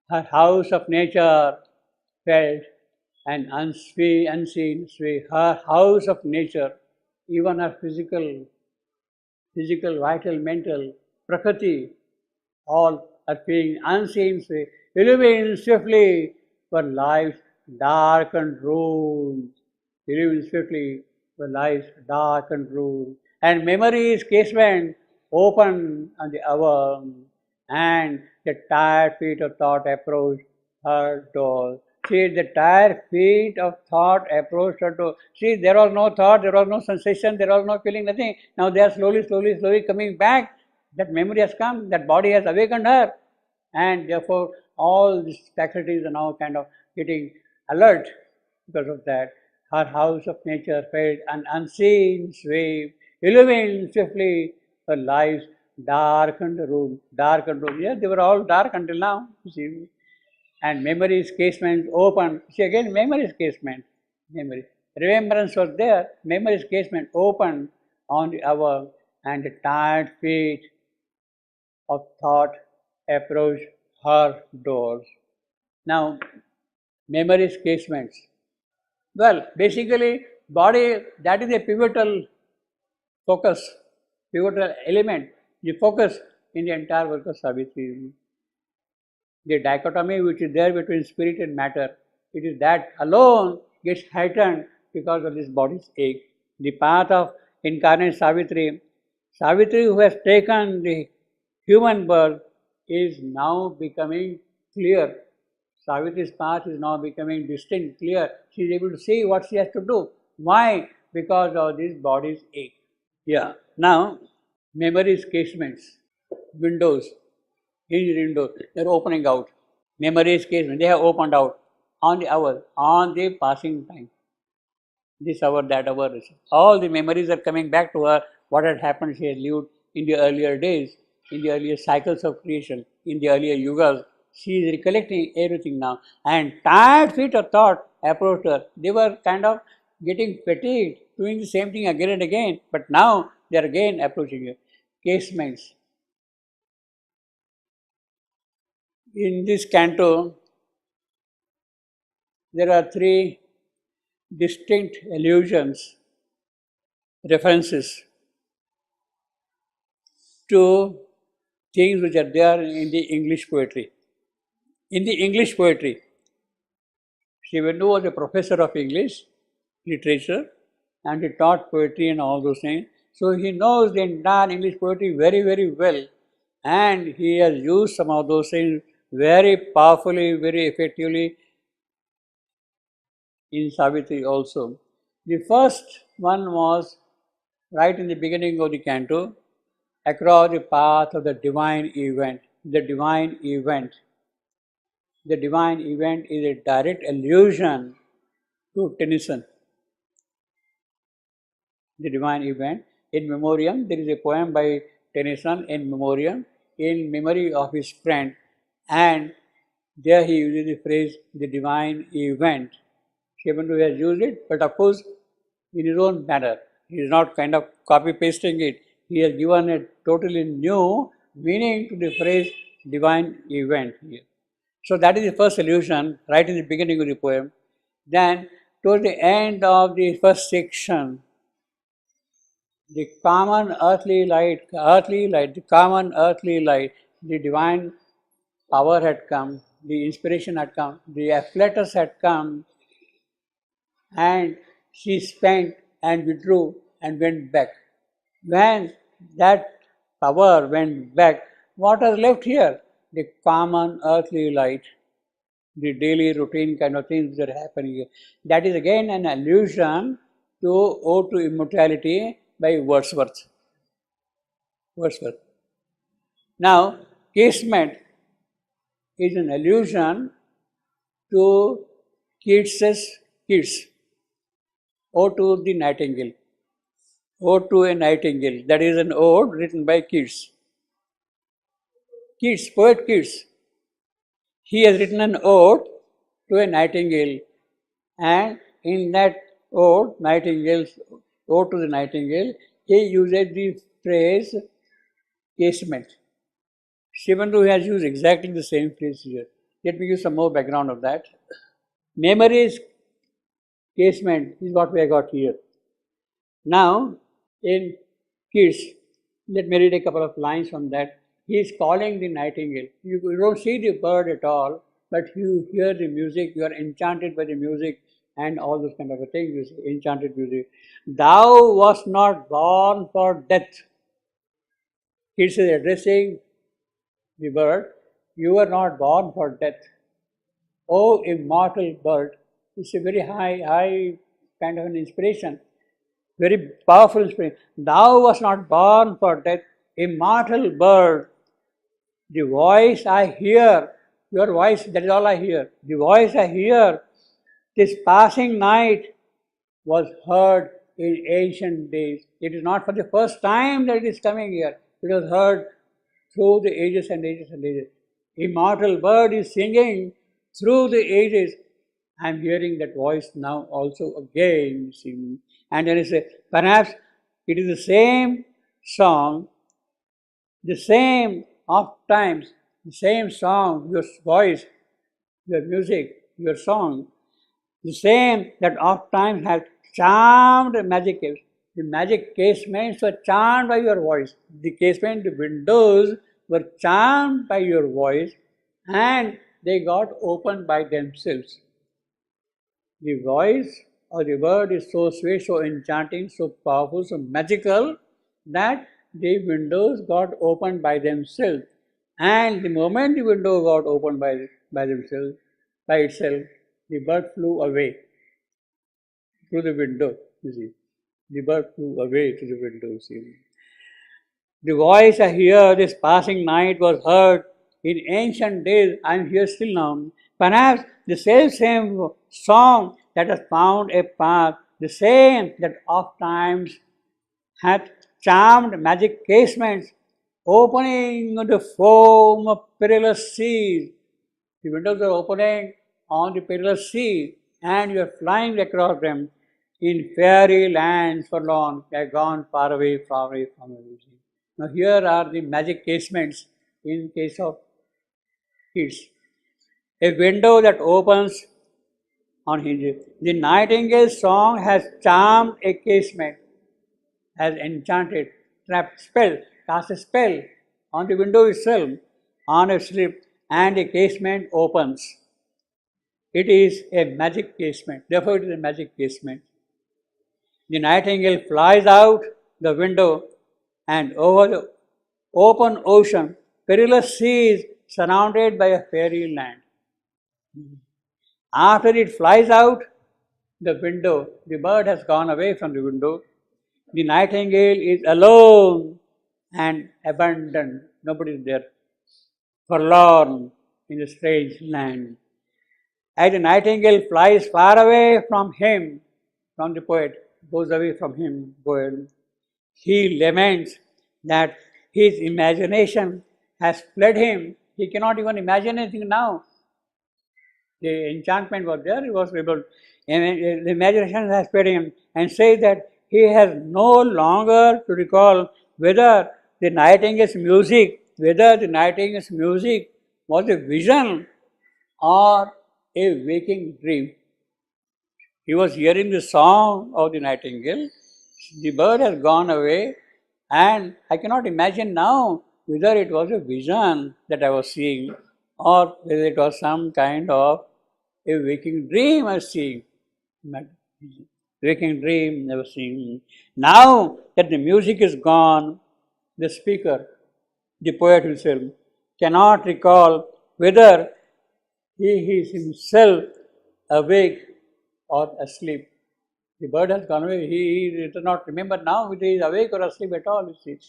Her house of nature felt an unseen sway. Her house of nature, even her physical, vital, mental, prakriti, all are being unseen sway, illumined swiftly for life's darkened room. Illumined swiftly for life's darkened room. And memory's casement opened on the hour, and the tired feet of thought approached her door. See, the tired feet of thought approached her door. See, there was no thought, there was no sensation, there was no feeling, nothing. Now they are slowly coming back. That memory has come, that body has awakened her, and therefore all these faculties are now kind of getting alert because of that. Her house of nature felt an unseen sway, illumined swiftly her life's darkened room. Darkened room. Yes, they were all dark until now, you see. And memory's casement opened. See again, memory's casement. Memory. Remembrance was there. Memory's casement opened on the hour, and the tired feet of thought approached her doors. Now, memory's casements. Well, basically, body, that is a pivotal focus, pivotal element, the focus in the entire work of Savitri. The dichotomy which is there between spirit and matter, it is that alone gets heightened because of this body's ache. The path of incarnate Savitri, Savitri who has taken the human birth, is now becoming clear. Savitri's path is now becoming distinct, clear. She is able to see what she has to do. Why? Because of this body's ache. Yeah. Now, memories casements, windows, hinged windows, they are opening out. Memories casements, they have opened out on the hour, on the passing time. This hour, that hour. All the memories are coming back to her, what had happened, she had lived in the earlier days, in the earlier cycles of creation, in the earlier yugas. She is recollecting everything now. And tired feet of thought approached her. They were kind of getting fatigued, doing the same thing again and again, but now they are again approaching her. Casements. In this canto, there are three distinct allusions, references to things which are there in the English poetry. In the English poetry, Shivendu was a professor of English literature and he taught poetry and all those things. So he knows the entire English poetry very well, and he has used some of those things very powerfully, very effectively in Savitri also. The first one was right in the beginning of the canto, across the path of the divine event. The divine event. The divine event is a direct allusion to Tennyson. The divine event. In memoriam, there is a poem by Tennyson in memoriam, in memory of his friend, and there he uses the phrase the divine event. Shivendu has used it, but of course in his own manner. He is not kind of copy pasting it. He has given a totally new meaning to the phrase divine event here. So that is the first allusion right in the beginning of the poem. Then towards the end of the first section, the common earthly light, the common earthly light, the divine power had come, the inspiration had come, the afflatus had come, and she spent and withdrew and went back. When that power went back, what was left here? The common earthly light, the daily routine kind of things that are happening here. That is again an allusion to Ode to Immortality by Wordsworth. Now, casement is an allusion to Keats' Ode to the Nightingale. Ode to a Nightingale. That is an ode written by Keats. Poet Keats. He has written an ode to a nightingale, and in that ode, Ode to the Nightingale, he uses the phrase casement. Shivendu has used exactly the same phrase here. Let me give some more background of that. Memories casement is what we have got here. Now, in kids, let me read a couple of lines from that. He is calling the nightingale. You don't see the bird at all, but you hear the music, you are enchanted by the music and all those kind of a thing, you see, enchanted music. Thou wast not born for death. Kids is addressing the bird. You were not born for death. O immortal bird. It's a very high kind of an inspiration. Very powerful inspiration. Thou wast not born for death. Immortal bird. The voice I hear, your voice, that is all I hear. The voice I hear, this passing night was heard in ancient days. It is not for the first time that it is coming here. It was heard through the ages and ages and ages. Immortal bird is singing through the ages. I am hearing that voice now also again singing. And then it says, perhaps it is the same song, the same oft times, the same song, your voice, your music, your song, the same that oft times has charmed magic caves. The magic casements were charmed by your voice. The casement, the windows were charmed by your voice, and they got opened by themselves. The voice or the word is so sweet, so enchanting, so powerful, so magical that the windows got opened by themselves. And the moment the window got opened by themselves, by itself, the bird flew away through the window, you see. The bird flew away to the window, you see. The voice I hear this passing night was heard in ancient days. I am here still now. Perhaps the same song that has found a path, the same that oft times hath charmed magic casements, opening on the foam of perilous seas. The windows are opening on the perilous sea, and you are flying across them in fairy lands forlorn. They are gone far away, far away, far away. Now here are the magic casements in case of kids. A window that opens on hinges. The nightingale song has charmed a casement, has enchanted, trapped, spell, cast a spell on the window itself, on a slip, and a casement opens. It is a magic casement, therefore it is a magic casement. The nightingale flies out the window, and over the open ocean, perilous seas surrounded by a fairy land. After it flies out the window, the bird has gone away from the window. The nightingale is alone and abandoned. Nobody is there, forlorn in a strange land. As the nightingale flies far away from him, from the poet, goes away from him, poet, he laments that his imagination has fled him. He cannot even imagine anything now. The enchantment was there, he was able, and the imagination has fled him, and says that he has no longer to recall whether the nightingale's music was a vision or a waking dream. He was hearing the song of the nightingale, the bird has gone away, and I cannot imagine now whether it was a vision that I was seeing or whether it was some kind of a waking dream I was seeing. Waking dream I was seeing. Now that the music is gone, the speaker, the poet himself, cannot recall whether he is himself awake or asleep. The bird has gone away. He does not remember now whether he is awake or asleep at all. You see.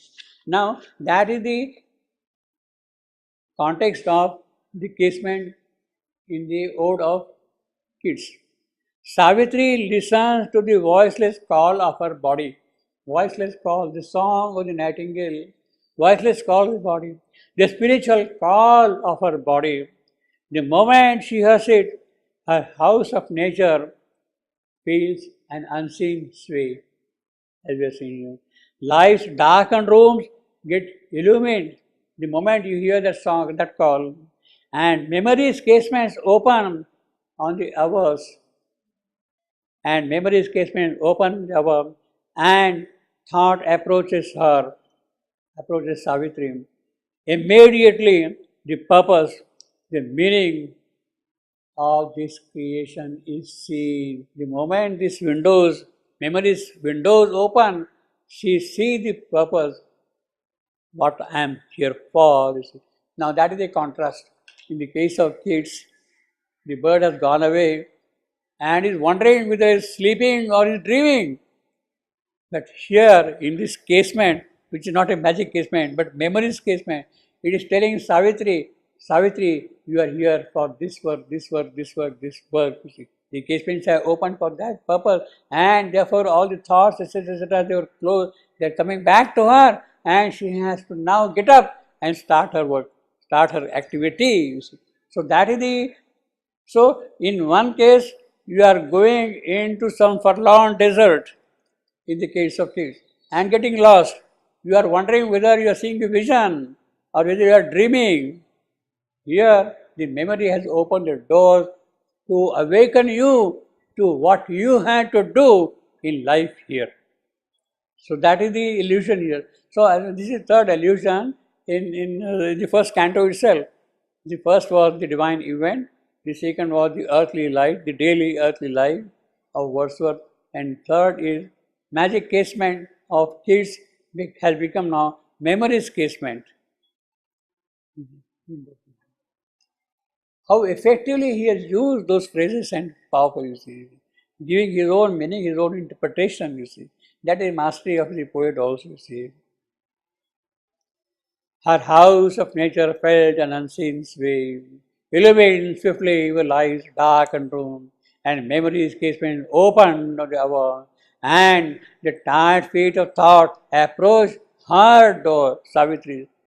Now, that is the context of the casement in the ode of kids. Savitri listens to the voiceless call of her body. Voiceless call, the song of the nightingale, voiceless call of the body, the spiritual call of her body. The moment she hears it, her house of nature feels an unseen sway, as we are seeing. Life's darkened rooms get illumined the moment you hear that song, that call, and memory's casements open on the hours, and memory's casement open the hour, and thought approaches Savitri. Immediately, the purpose, the meaning of this creation is seen. The moment this memory's windows open, she sees the purpose, what I am here for. Now that is a contrast. In the case of kids, the bird has gone away and is wondering whether he is sleeping or is dreaming. But here in this casement, which is not a magic casement, but memory's casement, it is telling Savitri, Savitri, you are here for this work, this work, this work, this work. You see. The casements are open for that purpose, and therefore all the thoughts, etc., etc., they were closed, they are coming back to her, and she has to now get up and start her work, start her activity. You see. So that is the so in one case you are going into some forlorn desert in the case of kids and getting lost. You are wondering whether you are seeing a vision or whether you are dreaming. Here the memory has opened the door to awaken you to what you had to do in life here. So that is the illusion here. So this is third illusion in the first canto itself. The first was the divine event, the second was the earthly life, the daily earthly life of Wordsworth, and third is magic casement of kids has become now memories casement. How effectively he has used those phrases and powerful, you see, giving his own meaning, his own interpretation, you see. That is mastery of the poet also, you see. Her house of nature felt an unseen sway, illumined swiftly with lights dark and room, and memory's casement opened on the hour, and the tired feet of thought approached her door, Savitri.